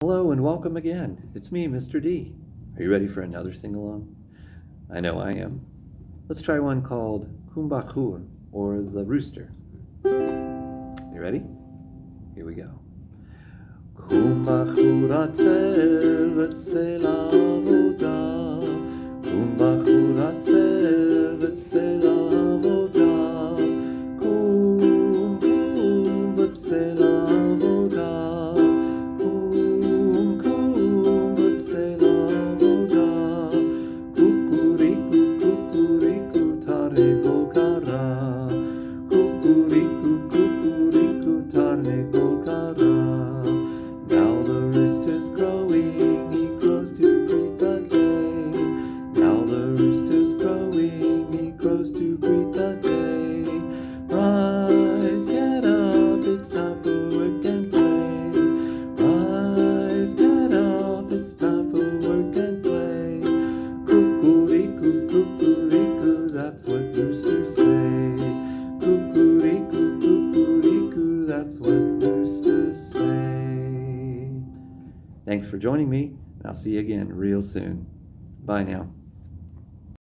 Hello and welcome again. It's me, Mr. D. Are you ready for another sing-along? I know I am. Let's try one called Kum Bachur, or the Rooster. You ready? Here we go. Kum Bachur atzel, vetze la'avodah. Kum Bachur atzel, vetze la'avodah. Kum, vetze la'avodah. Tarnegol now the rooster's crowing, he crows to greet the day. Now the rooster's crowing, he crows to greet the day. Rise, get up, it's time for work and play. Rise, get up, it's time for work and play. Cuckoo-dee-coo, cuckoo-dee-coo, that's what roosters say. Cuckoo-dee-coo, cuckoo-dee-coo, that's what roosters say. Thanks for joining me, and I'll see you again real soon. Bye now.